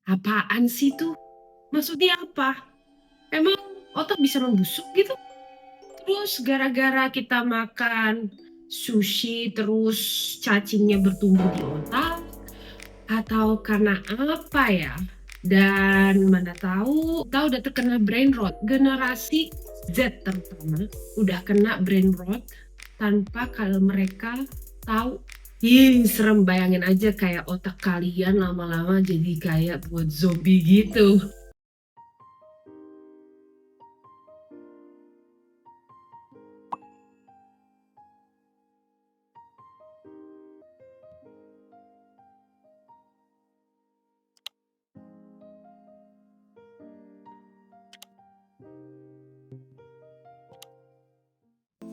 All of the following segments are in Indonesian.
Apaan sih tuh? Maksudnya apa? Emang otak bisa membusuk gitu? Terus gara-gara kita makan sushi terus cacingnya bertumbuh di otak? Atau karena apa ya? Dan mana tahu kita udah terkena brain rot. Generasi Z terutama udah kena brain rot tanpa kalau mereka tahu. Ih, serem, bayangin aja kayak otak kalian lama-lama jadi kayak buat zombie gitu.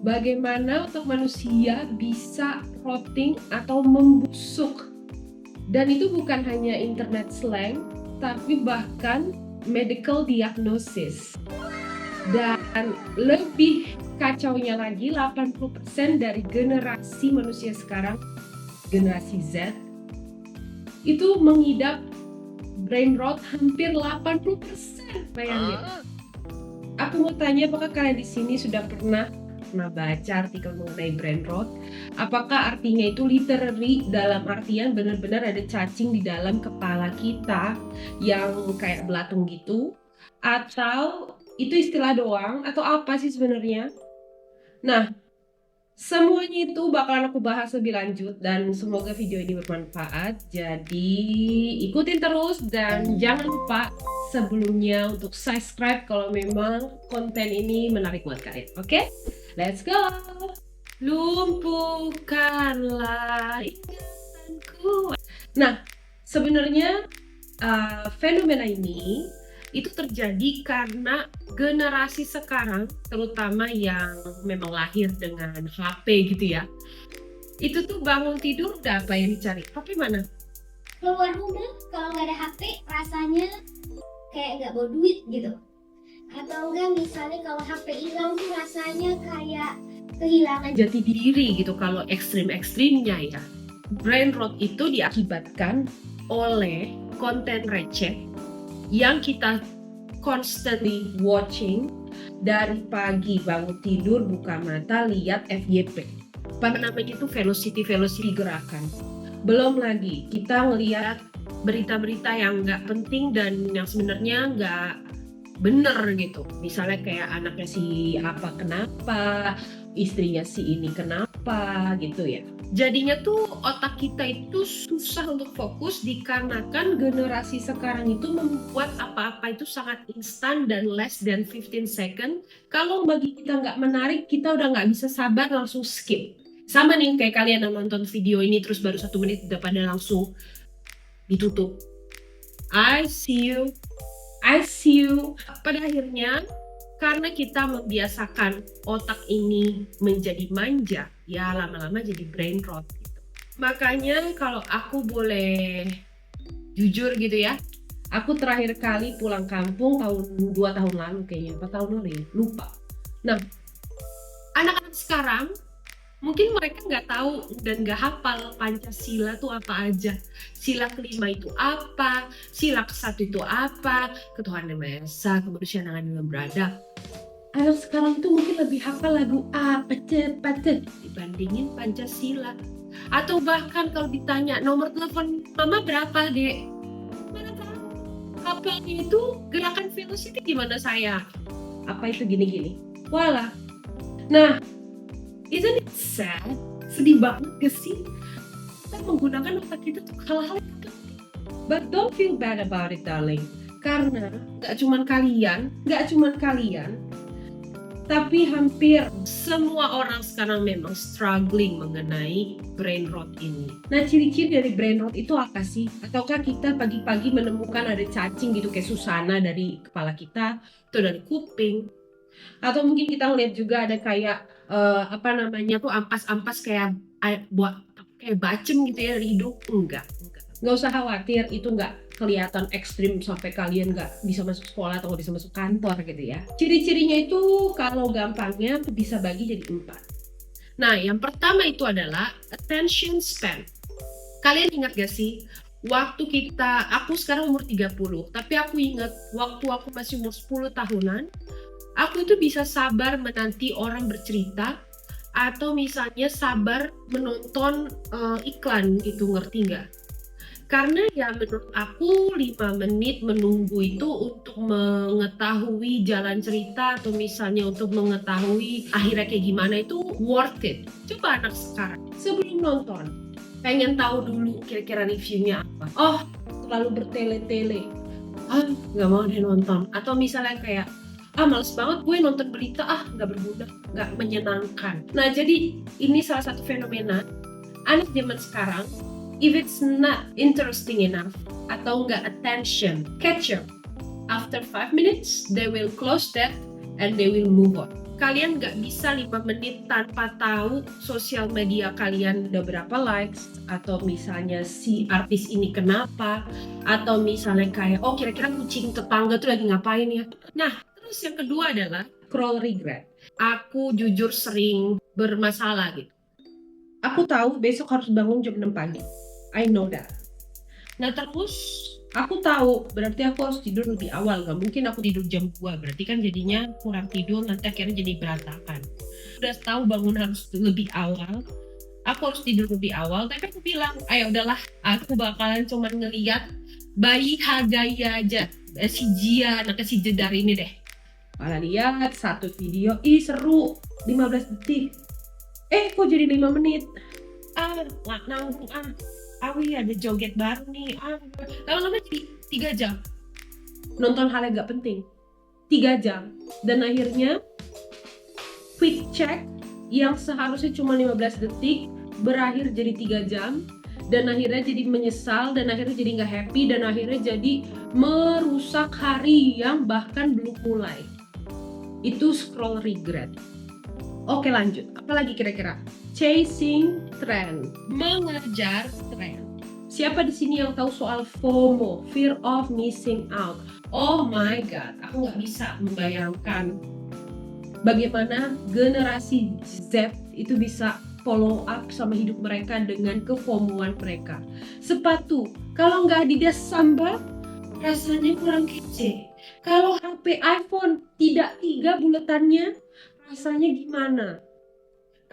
Bagaimana otak manusia bisa rotting atau membusuk? Dan itu bukan hanya internet slang, tapi bahkan medical diagnosis. Dan lebih kacaunya lagi, 80% dari generasi manusia sekarang, generasi Z, itu mengidap brain rot hampir 80%. Bayangin. Aku mau tanya, apakah kalian di sini sudah pernah baca artikel mengenai brain rot? Apakah artinya itu literally dalam artian benar-benar ada cacing di dalam kepala kita yang kayak belatung gitu? Atau itu istilah doang? Atau apa sih sebenarnya? Nah, semuanya itu bakalan aku bahas lebih lanjut dan semoga video ini bermanfaat. Jadi ikutin terus dan jangan lupa sebelumnya untuk subscribe kalau memang konten ini menarik buat kalian. Oke? Let's go! Lumpuhkanlah ingatanku. Nah, sebenarnya fenomena ini itu terjadi karena generasi sekarang, terutama yang memang lahir dengan HP gitu ya, itu tuh bangun tidur udah apa yang dicari? HP mana? Keluar rumah kalau nggak ada HP rasanya kayak nggak bawa duit gitu, atau enggak misalnya kalau HP hilang tuh rasanya kayak kehilangan Jati diri gitu kalau ekstrim-ekstrimnya ya. Brain rot itu diakibatkan oleh konten receh yang kita constantly watching dari pagi bangun tidur buka mata lihat FYP. Apa namanya itu velocity gerakan. Belum lagi kita ngelihat berita-berita yang nggak penting dan yang sebenarnya nggak bener gitu. Misalnya kayak anaknya si apa kenapa, istrinya si ini kenapa gitu ya. Jadinya tuh otak kita itu susah untuk fokus dikarenakan generasi sekarang itu membuat apa-apa itu sangat instan dan less than 15 second. Kalau bagi kita nggak menarik, kita udah nggak bisa sabar langsung skip. Sama nih kayak kalian yang nonton video ini terus baru 1 menit udah pada langsung ditutup. I see you. Pada akhirnya karena kita membiasakan otak ini menjadi manja, ya lama-lama jadi brain rot gitu. Makanya kalau aku boleh jujur gitu ya, aku terakhir kali pulang kampung tahun 2 tahun lalu kayaknya, 4 tahun lalu ya, lupa. Nah, anak-anak sekarang mungkin mereka nggak tahu dan nggak hafal Pancasila tuh apa aja. Sila kelima itu apa, sila ke-1 itu apa, ketuhanan yang Maha Esa, kemanusiaan yang adil dan beradab. Anak sekarang tuh mungkin lebih hafal lagu apa cepet dibandingin Pancasila. Atau bahkan kalau ditanya nomor telepon mama berapa dek, mana tahu. Hafalnya itu gerakan velocity gimana saya? Apa itu gini-gini? Walah. Nah, isn't it sad? Sedih banget gak sih? Kita menggunakan otak kita untuk hal-hal yang penting. But don't feel bad about it, darling. Karena gak cuman kalian, tapi hampir semua orang sekarang memang struggling mengenai brain rot ini. Nah, ciri-ciri dari brain rot itu apa sih? Ataukah kita pagi-pagi menemukan ada cacing gitu kayak Susana dari kepala kita, atau dari kuping? Atau mungkin kita lihat juga ada kayak apa namanya tuh ampas-ampas kayak buat kayak bacem gitu ya dari hidung? Enggak usah khawatir, itu enggak kelihatan ekstrim sampai kalian nggak bisa masuk sekolah atau nggak bisa masuk kantor gitu ya. Ciri-cirinya itu kalau gampangnya bisa bagi jadi 4. Nah, yang pertama itu adalah attention span. Kalian ingat gak sih waktu aku sekarang umur 30, tapi aku ingat waktu aku masih umur 10 tahunan, aku itu bisa sabar menanti orang bercerita atau misalnya sabar menonton iklan gitu, ngerti nggak? Karena ya menurut aku 5 menit menunggu itu untuk mengetahui jalan cerita atau misalnya untuk mengetahui akhirnya kayak gimana itu worth it. Coba anak sekarang sebelum nonton pengen tahu dulu kira-kira reviewnya apa. Oh, terlalu bertele-tele. Nggak mau deh nonton. Atau misalnya kayak males banget gue nonton berita, nggak berguna, nggak menyenangkan. Nah, jadi ini salah satu fenomena anak zaman sekarang, if it's not interesting enough atau nggak attention catcher, after 5 minutes they will close that and they will move on. Kalian nggak bisa 5 menit tanpa tahu sosial media kalian udah berapa likes, atau misalnya si artis ini kenapa, atau misalnya kayak kira-kira kucing tetangga tuh lagi ngapain ya. Nah, terus yang kedua adalah scroll regret. Aku jujur sering bermasalah gitu. Aku tahu besok harus bangun jam 6 pagi. I know that. Nah, terus aku tahu berarti aku harus tidur lebih awal. Gak mungkin aku tidur jam 2, berarti kan jadinya kurang tidur, nanti akhirnya jadi berantakan. Udah tahu bangun harus lebih awal, aku harus tidur lebih awal, tapi aku bilang, ayo udahlah, aku bakalan cuma ngeliat bayi Hagaya aja, si Jia, anaknya si Jedar ini deh. Malah lihat satu video, seru, 15 detik. Kok jadi 5 menit? Nggak nanggung, Awi ada joget baru nih, lama-lama jadi 3 jam nonton hal yang gak penting, 3 jam, dan akhirnya quick check yang seharusnya cuma 15 detik berakhir jadi 3 jam, dan akhirnya jadi menyesal, dan akhirnya jadi gak happy, dan akhirnya jadi merusak hari yang bahkan belum mulai. Itu scroll regret. Oke, lanjut. Apalagi kira-kira? Chasing trend, mengejar tren. Siapa di sini yang tahu soal FOMO, fear of missing out? Oh my god, aku nggak bisa membayangkan bagaimana generasi Z itu bisa follow up sama hidup mereka dengan kefomoan mereka. Sepatu, kalau nggak Adidas Samba, rasanya kurang kece. Kalau HP iPhone tidak 3 buletannya, rasanya gimana?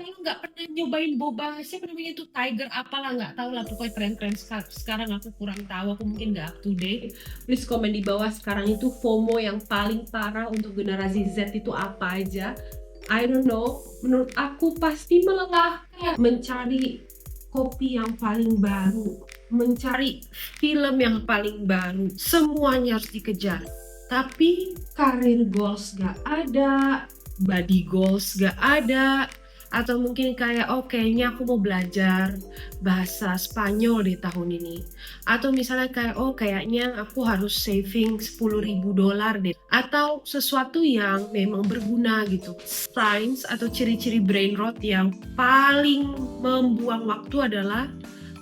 Kalau nggak pernah nyobain boba, siapa namanya itu Tiger apalah, nggak tahu lah, pokoknya tren-tren sekarang aku kurang tahu, aku mungkin nggak up to date. Please komen di bawah sekarang itu FOMO yang paling parah untuk generasi Z itu apa aja. I don't know, menurut aku pasti melelahkan mencari kopi yang paling baru, mencari film yang paling baru, semuanya harus dikejar. Tapi career goals gak ada, body goals gak ada, atau mungkin kayak kayaknya aku mau belajar bahasa Spanyol di tahun ini, atau misalnya kayak kayaknya aku harus saving $10.000 deh, atau sesuatu yang memang berguna gitu. Signs atau ciri-ciri brain rot yang paling membuang waktu adalah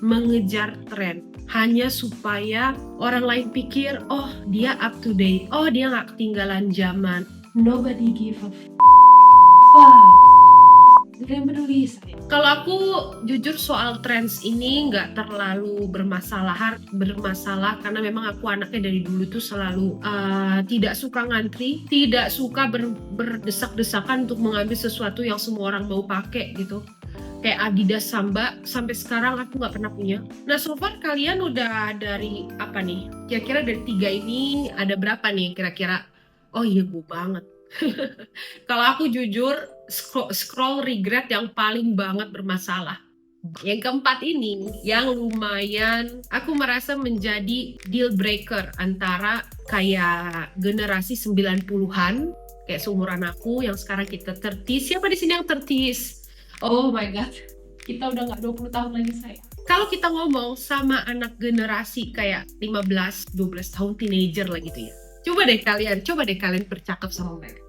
mengejar tren hanya supaya orang lain pikir dia up to date, dia gak ketinggalan zaman. Nobody give a gak yang peduli saya. Kalau aku jujur soal trends ini nggak terlalu bermasalah karena memang aku anaknya dari dulu tuh selalu tidak suka ngantri, tidak suka berdesak-desakan untuk mengambil sesuatu yang semua orang mau pakai gitu. Kayak Adidas Samba, sampai sekarang aku nggak pernah punya. Nah, so far kalian udah dari apa nih? Kira-kira dari 3 ini ada berapa nih kira-kira? Oh iya, gue banget. Kalau aku jujur, scroll regret yang paling banget bermasalah. Yang keempat ini yang lumayan aku merasa menjadi deal breaker antara kayak generasi 90-an kayak seumuran aku yang sekarang kita 30. Siapa di sini yang 30? Oh my god, kita udah gak 20 tahun lagi saya. Kalau kita ngomong sama anak generasi kayak 15-12 tahun, teenager lah gitu ya, coba deh kalian bercakap sama mereka.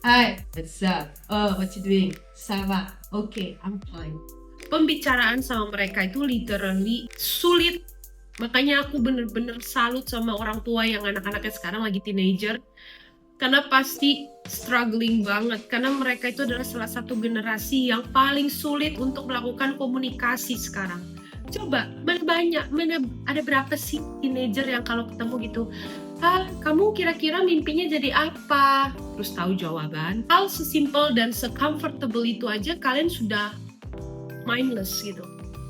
Hi, what's up? What you doing? Sama? Okay, I'm fine. Pembicaraan sama mereka itu literally sulit. Makanya aku bener-bener salut sama orang tua yang anak-anaknya sekarang lagi teenager, karena pasti struggling banget, karena mereka itu adalah salah satu generasi yang paling sulit untuk melakukan komunikasi sekarang. Coba, mana ada berapa sih teenager yang kalau ketemu gitu, kamu kira-kira mimpinya jadi apa? Terus tahu jawaban. Hal sesimpel dan se-comfortable itu aja kalian sudah mindless gitu.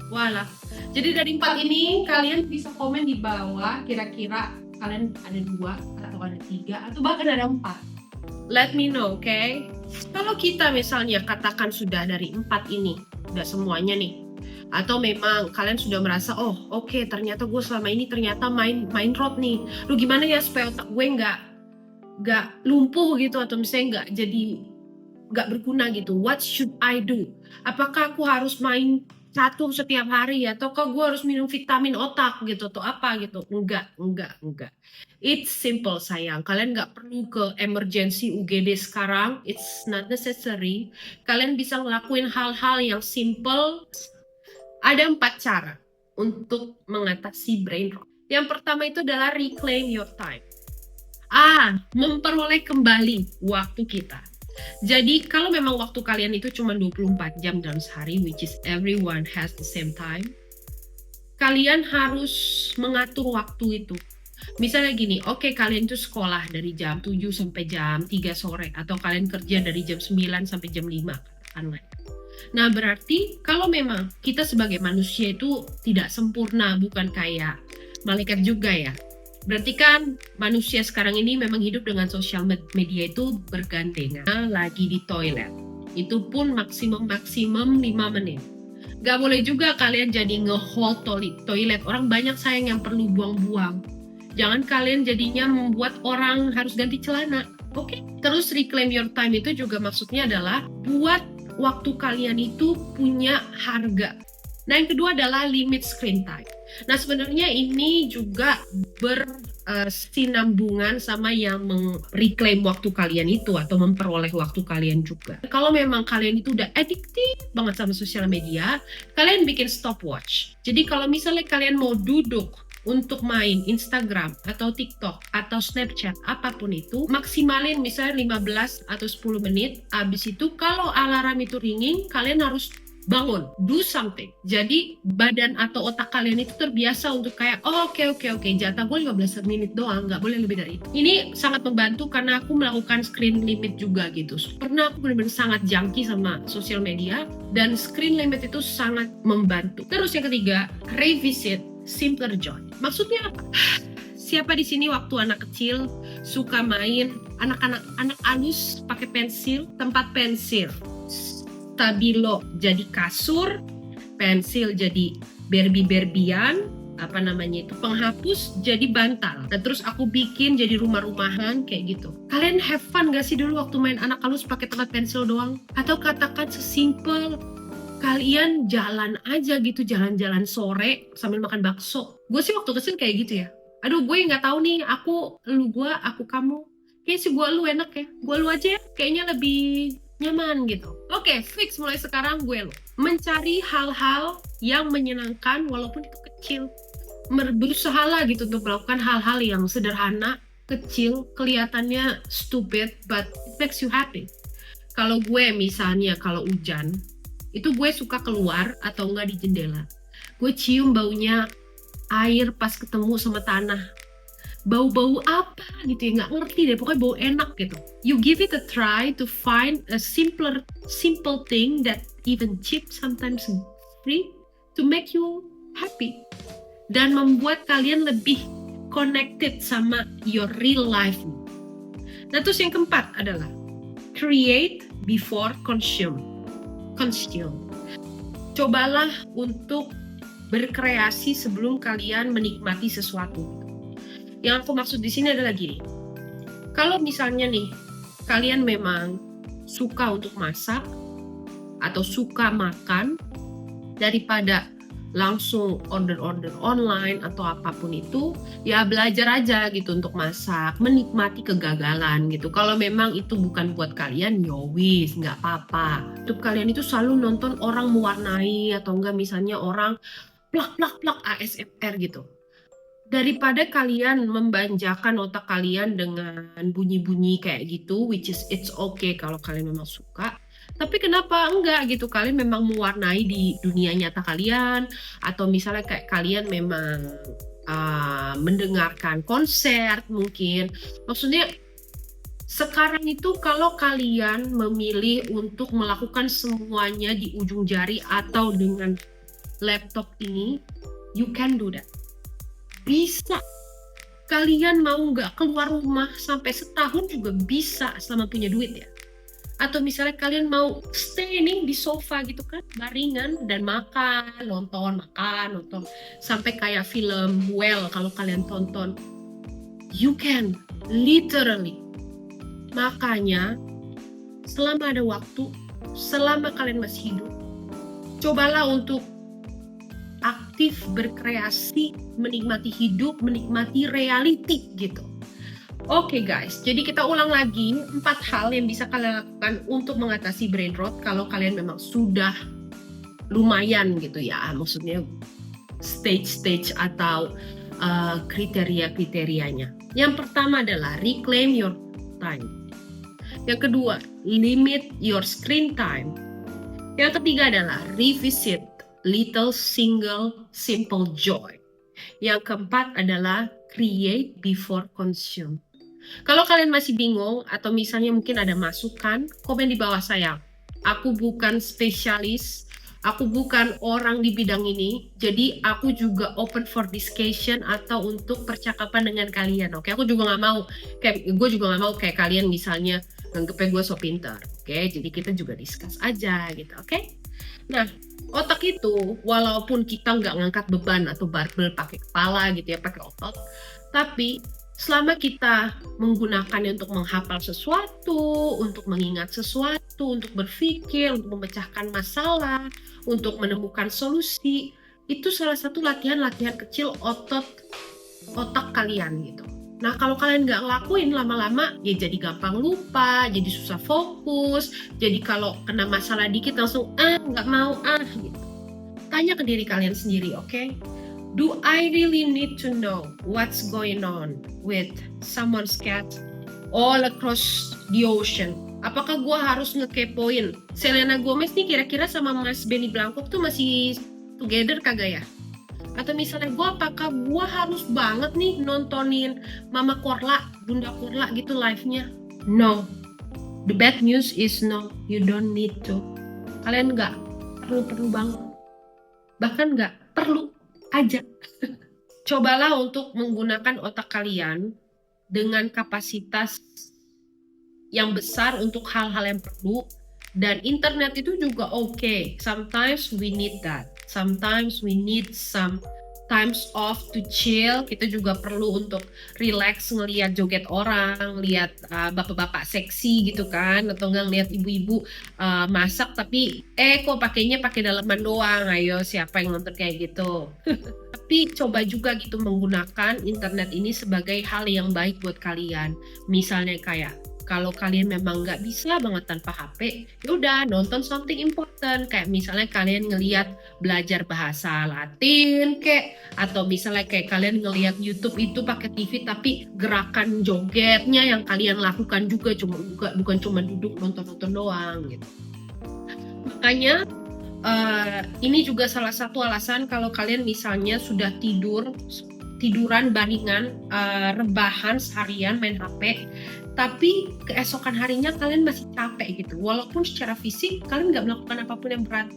Walah. Jadi dari 4 ini kalian bisa komen di bawah kira-kira kalian ada 2 atau ada 3 atau bahkan ada 4. Let me know, oke? Kalau kita misalnya katakan sudah dari 4 ini, udah semuanya nih. Atau memang kalian sudah merasa, oh oke, ternyata gue selama ini ternyata main rot nih. Lu gimana ya supaya otak gue nggak lumpuh gitu, atau misalnya nggak berguna gitu. What should I do? Apakah aku harus main 1 setiap hari, ataukah gue harus minum vitamin otak gitu atau apa gitu? Enggak. It's simple sayang. Kalian nggak perlu ke emergency UGD sekarang. It's not necessary. Kalian bisa ngelakuin hal-hal yang simple. Ada 4 cara untuk mengatasi brain rot. Yang pertama itu adalah reclaim your time. Memperoleh kembali waktu kita. Jadi kalau memang waktu kalian itu cuma 24 jam dalam sehari, which is everyone has the same time, kalian harus mengatur waktu itu. Misalnya gini, oke, kalian itu sekolah dari jam 7 sampai jam 3 sore, atau kalian kerja dari jam 9 sampai jam 5, katakanlah. Nah, berarti kalau memang kita sebagai manusia itu tidak sempurna, bukan kayak malaikat juga ya. Berarti kan manusia sekarang ini memang hidup dengan sosial media itu bergandengan, lagi di toilet. Itu pun maksimum 5 menit. Gak boleh juga kalian jadi nge-hold toilet. Orang banyak sayang yang perlu buang-buang. Jangan kalian jadinya membuat orang harus ganti celana. Oke? Terus reclaim your time itu juga maksudnya adalah buat waktu kalian itu punya harga. Nah, yang kedua adalah limit screen time. Nah, sebenarnya ini juga bersinambungan sama yang reclaim waktu kalian itu atau memperoleh waktu kalian juga. Kalau memang kalian itu udah addicted banget sama sosial media, kalian bikin stopwatch. Jadi kalau misalnya kalian mau duduk untuk main Instagram atau TikTok atau Snapchat, apapun itu, maksimalin misalnya 15 atau 10 menit. Abis itu kalau alarm itu ringing, kalian harus bangun, do something. Jadi badan atau otak kalian itu terbiasa untuk kayak, oke, jatah gue 15 menit doang, nggak boleh lebih dari itu. Ini sangat membantu karena aku melakukan screen limit juga gitu. Pernah aku benar-benar sangat junkie sama sosial media, dan screen limit itu sangat membantu. Terus yang ketiga, revisit simpler joy. Maksudnya apa? Siapa di sini waktu anak kecil suka main anak alus pakai pensil, tempat pensil, stabilo jadi kasur, pensil jadi berbian, penghapus jadi bantal. Nah, terus aku bikin jadi rumah-rumahan kayak gitu. Kalian have fun gak sih dulu waktu main anak alus pakai tempat pensil doang? Atau katakan sesimpel kalian jalan aja gitu, jalan-jalan sore sambil makan bakso. Gue sih waktu kecil kayak gitu ya. Aduh, gue nggak tahu nih, aku, lu gue, aku kamu. Kayaknya sih gue lu enak ya. Gue lu aja ya, kayaknya lebih nyaman gitu. Oke, fix mulai sekarang gue lu. Mencari hal-hal yang menyenangkan walaupun itu kecil. Berusaha lah gitu untuk melakukan hal-hal yang sederhana, kecil, kelihatannya stupid, but it makes you happy. Kalau gue misalnya kalau hujan, itu gue suka keluar atau enggak di jendela. Gue cium baunya air pas ketemu sama tanah. Bau-bau apa gitu ya, nggak ngerti deh, pokoknya bau enak gitu. You give it a try to find a simple thing that even cheap sometimes free to make you happy. Dan membuat kalian lebih connected sama your real life. Nah, terus yang keempat adalah create before consume. Cobalah untuk berkreasi sebelum kalian menikmati sesuatu. Yang aku maksud di sini adalah gini. Kalau misalnya nih, kalian memang suka untuk masak atau suka makan, daripada langsung order online atau apapun itu, ya belajar aja gitu untuk masak, menikmati kegagalan gitu. Kalau memang itu bukan buat kalian, yowis, nggak apa-apa. YouTube kalian itu selalu nonton orang mewarnai atau enggak misalnya orang plak ASMR gitu. Daripada kalian membanjakan otak kalian dengan bunyi-bunyi kayak gitu, which is it's okay kalau kalian memang suka, Tapi kenapa enggak gitu? Kalian memang mewarnai di dunia nyata kalian, atau misalnya kayak kalian memang mendengarkan konser mungkin. Maksudnya sekarang itu kalau kalian memilih untuk melakukan semuanya di ujung jari atau dengan laptop ini, you can do that. Bisa. Kalian mau nggak keluar rumah sampai setahun juga bisa selama punya duit ya. Atau misalnya kalian mau stay nih di sofa gitu kan, baringan dan nonton, sampai kayak film Well kalau kalian tonton. You can, literally. Makanya selama ada waktu, selama kalian masih hidup, cobalah untuk aktif berkreasi, menikmati hidup, menikmati reality gitu. Oke guys, jadi kita ulang lagi 4 hal yang bisa kalian lakukan untuk mengatasi brain rot kalau kalian memang sudah lumayan gitu ya, maksudnya stage atau kriteria-kriterianya. Yang pertama adalah reclaim your time. Yang kedua, limit your screen time. Yang ketiga adalah revisit little single simple joy. Yang keempat adalah create before consume. Kalau kalian masih bingung atau misalnya mungkin ada masukan, komen di bawah saya. Aku bukan spesialis, aku bukan orang di bidang ini, jadi aku juga open for discussion atau untuk percakapan dengan kalian. Oke, gue juga nggak mau kayak kalian misalnya nganggepnya gue so pintar. Oke, jadi kita juga discuss aja gitu. Oke. Nah, otak itu walaupun kita nggak ngangkat beban atau barbel pakai kepala gitu ya, pakai otot, tapi selama kita menggunakannya untuk menghafal sesuatu, untuk mengingat sesuatu, untuk berpikir, untuk memecahkan masalah, untuk menemukan solusi, itu salah satu latihan-latihan kecil otak kalian gitu. Nah, kalau kalian nggak ngelakuin lama-lama, ya jadi gampang lupa, jadi susah fokus, jadi kalau kena masalah dikit langsung nggak mau gitu. Tanya ke diri kalian sendiri, oke? Do I really need to know what's going on with someone's cat all across the ocean? Apakah gue harus ngekepoin Selena Gomez nih kira-kira sama Mas Benny Blanco tuh masih together kagak ya? Atau misalnya apakah gue harus banget nih nontonin Mama Korla, Bunda Korla gitu live-nya? No. The bad news is no, you don't need to. Kalian nggak perlu banget. Bahkan nggak perlu aja. Cobalah untuk menggunakan otak kalian dengan kapasitas yang besar untuk hal-hal yang perlu, dan internet itu juga oke. Sometimes we need that. Sometimes we need some times off to chill. Kita juga perlu untuk relax, ngelihat joget orang, lihat bapak-bapak seksi gitu kan, atau enggak ngelihat ibu-ibu masak tapi kok pakainya pakai daleman doang. Ayo, siapa yang nonton kayak gitu? Tapi coba juga gitu menggunakan internet ini sebagai hal yang baik buat kalian. Misalnya kayak kalau kalian memang nggak bisa banget tanpa HP, yaudah nonton something important. Kayak misalnya kalian ngelihat belajar bahasa Latin atau misalnya kayak kalian ngelihat YouTube itu pakai TV tapi gerakan jogetnya yang kalian lakukan juga bukan cuma duduk nonton doang gitu. Makanya ini juga salah satu alasan kalau kalian misalnya sudah tiduran baringan, rebahan seharian main HP, tapi keesokan harinya kalian masih capek gitu, walaupun secara fisik kalian nggak melakukan apapun yang berat.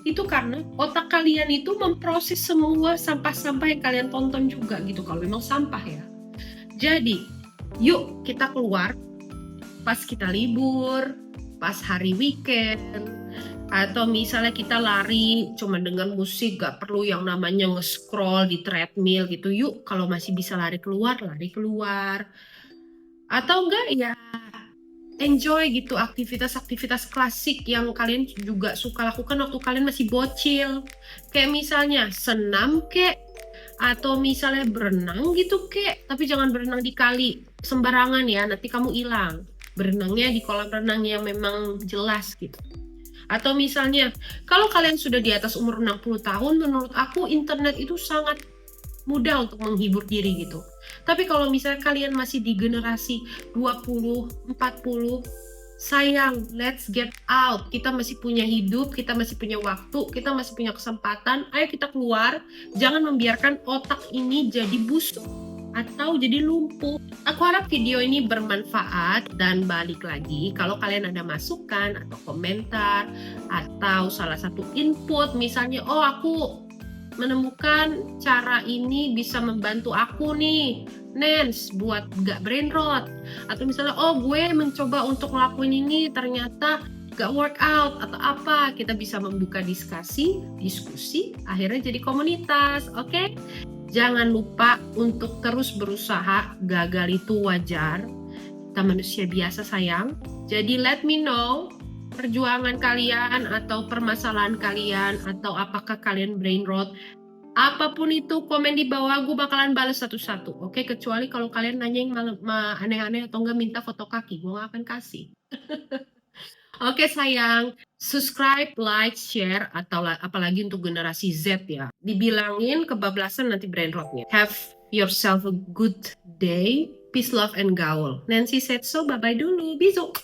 Itu karena otak kalian itu memproses semua sampah-sampah yang kalian tonton juga gitu, kalau memang sampah ya. Jadi yuk kita keluar pas kita libur, pas hari weekend, atau misalnya kita lari cuma dengan musik, gak perlu yang namanya nge-scroll di treadmill gitu. Yuk kalau masih bisa lari keluar. Atau enggak ya enjoy gitu aktivitas-aktivitas klasik yang kalian juga suka lakukan waktu kalian masih bocil. Kayak misalnya senam atau misalnya berenang gitu tapi jangan berenang di kali sembarangan ya, nanti kamu hilang. Berenangnya di kolam renang yang memang jelas gitu. Atau misalnya, kalau kalian sudah di atas umur 60 tahun, menurut aku internet itu sangat mudah untuk menghibur diri gitu. Tapi kalau misalnya kalian masih di generasi 20, 40, sayang, let's get out. Kita masih punya hidup, kita masih punya waktu, kita masih punya kesempatan. Ayo kita keluar. Jangan membiarkan otak ini jadi busuk atau jadi lumpuh. Aku harap video ini bermanfaat, dan balik lagi kalau kalian ada masukan atau komentar atau salah satu input, misalnya oh aku menemukan cara ini bisa membantu aku nih Nens buat gak brain rot, atau misalnya oh gue mencoba untuk ngelakuin ini ternyata gak workout atau apa, kita bisa membuka diskusi, akhirnya jadi komunitas. Oke? Jangan lupa untuk terus berusaha, gagal itu wajar, kita manusia biasa sayang. Jadi let me know perjuangan kalian atau permasalahan kalian, atau apakah kalian brain rot. Apapun itu, komen di bawah, gue bakalan balas satu-satu. Oke, kecuali kalau kalian nanya yang aneh-aneh atau enggak minta foto kaki, gue gak akan kasih. Oke sayang, subscribe, like, share, atau apalagi untuk generasi Z ya. Dibilangin kebablasan nanti brain rotnya. Have yourself a good day. Peace, love, and gaul. Nancy said so, bye-bye dulu. Bisous.